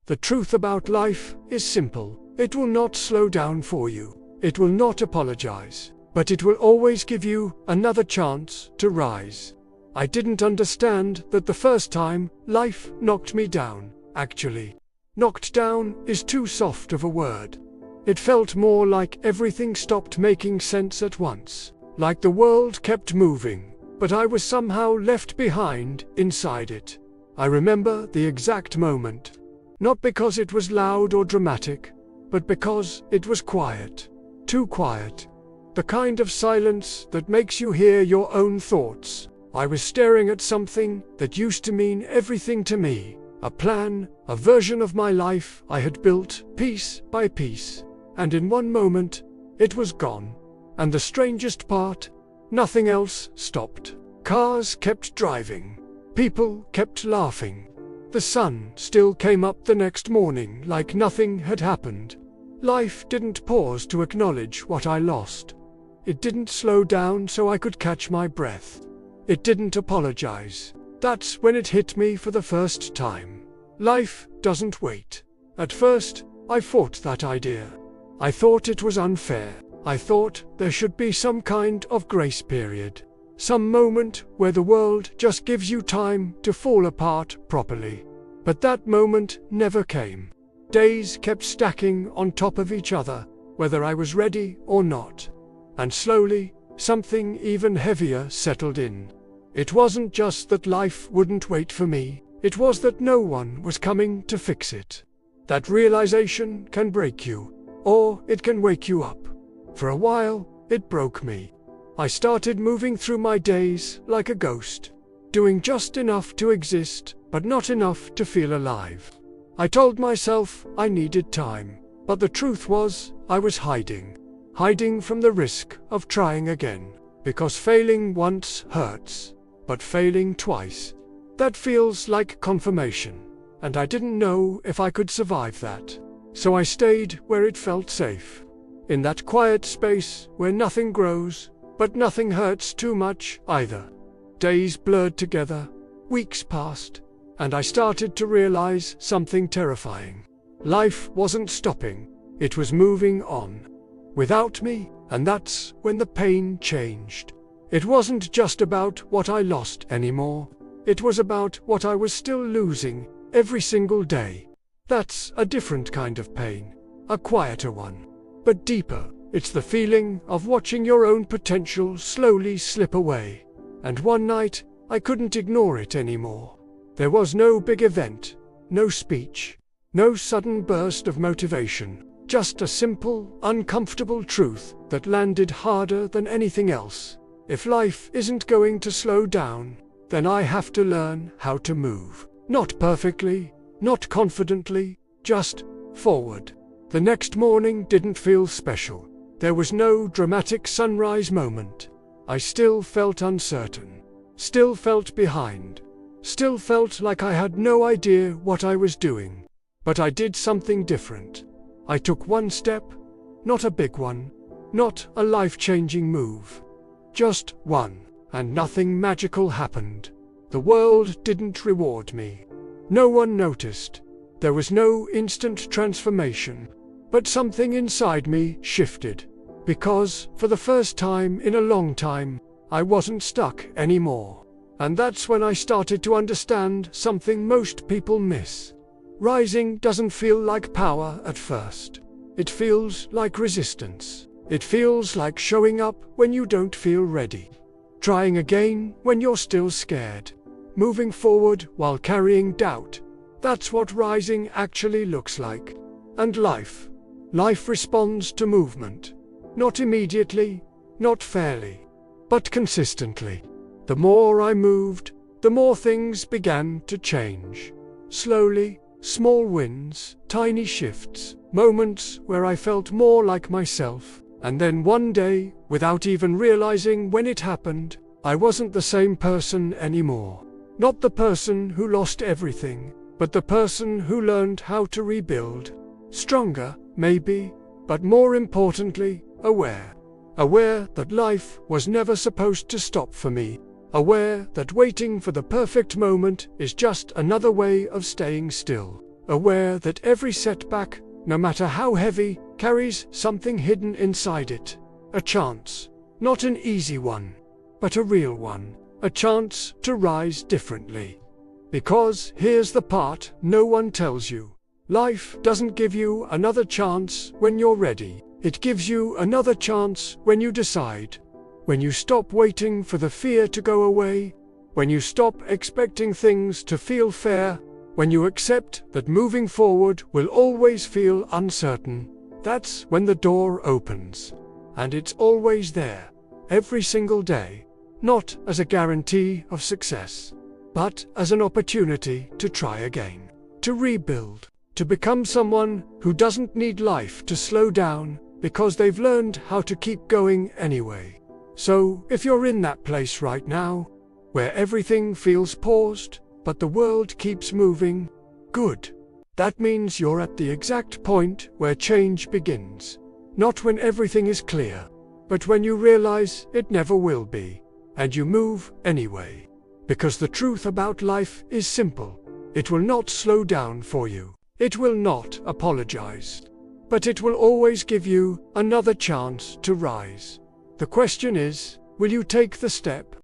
The truth about life is simple. It will not slow down for you. It will not apologize. But it will always give you another chance to rise. I didn't understand that the first time life knocked me down, actually. Knocked down is too soft of a word. It felt more like everything stopped making sense at once. Like the world kept moving, but I was somehow left behind inside it. I remember the exact moment. Not because it was loud or dramatic, but because it was quiet. Too quiet. The kind of silence that makes you hear your own thoughts. I was staring at something that used to mean everything to me. A plan, a version of my life I had built piece by piece. And in one moment, it was gone. And the strangest part, nothing else stopped. Cars kept driving. People kept laughing. The sun still came up the next morning like nothing had happened. Life didn't pause to acknowledge what I lost. It didn't slow down so I could catch my breath. It didn't apologize. That's when it hit me for the first time. Life doesn't wait. At first, I fought that idea. I thought it was unfair. I thought there should be some kind of grace period. Some moment where the world just gives you time to fall apart properly. But that moment never came. Days kept stacking on top of each other, whether I was ready or not. And slowly, something even heavier settled in. It wasn't just that life wouldn't wait for me, it was that no one was coming to fix it. That realization can break you, or it can wake you up. For a while, it broke me. I started moving through my days like a ghost, doing just enough to exist, but not enough to feel alive. I told myself I needed time, but the truth was, I was hiding. Hiding from the risk of trying again. Because failing once hurts, but failing twice, that feels like confirmation. And I didn't know if I could survive that. So I stayed where it felt safe. In that quiet space where nothing grows, but nothing hurts too much either. Days blurred together, weeks passed, and I started to realize something terrifying. Life wasn't stopping, it was moving on. Without me, and that's when the pain changed. It wasn't just about what I lost anymore. It was about what I was still losing every single day. That's a different kind of pain, a quieter one, but deeper. It's the feeling of watching your own potential slowly slip away. And one night, I couldn't ignore it anymore. There was no big event, no speech, no sudden burst of motivation. Just a simple, uncomfortable truth that landed harder than anything else. If life isn't going to slow down, then I have to learn how to move. Not perfectly, not confidently, just forward. The next morning didn't feel special. There was no dramatic sunrise moment. I still felt uncertain, still felt behind, still felt like I had no idea what I was doing. But I did something different. I took one step, not a big one, not a life-changing move. Just one, and nothing magical happened. The world didn't reward me. No one noticed. There was no instant transformation. But something inside me shifted. Because, for the first time in a long time, I wasn't stuck anymore. And that's when I started to understand something most people miss. Rising doesn't feel like power at first. It feels like resistance. It feels like showing up when you don't feel ready. Trying again when you're still scared. Moving forward while carrying doubt. That's what rising actually looks like. And life. Life responds to movement. Not immediately, not fairly, but consistently. The more I moved, the more things began to change. Slowly, small wins, tiny shifts, moments where I felt more like myself. And then one day, without even realizing when it happened, I wasn't the same person anymore. Not the person who lost everything, but the person who learned how to rebuild. Stronger, maybe, but more importantly, aware. Aware that life was never supposed to stop for me. Aware that waiting for the perfect moment is just another way of staying still. aware that every setback, no matter how heavy, carries something hidden inside it. A chance. Not an easy one, but a real one. A chance to rise differently. Because here's the part no one tells you. Life doesn't give you another chance when you're ready. It gives you another chance when you decide. When you stop waiting for the fear to go away. When you stop expecting things to feel fair. When you accept that moving forward will always feel uncertain. That's when the door opens. And it's always there. Every single day. Not as a guarantee of success, but as an opportunity to try again. To rebuild. To become someone who doesn't need life to slow down because they've learned how to keep going anyway. So, if you're in that place right now, where everything feels paused, but the world keeps moving, good. That means you're at the exact point where change begins. Not when everything is clear, but when you realize it never will be, and you move anyway. Because the truth about life is simple. It will not slow down for you. It will not apologize. But it will always give you another chance to rise. The question is, will you take the step?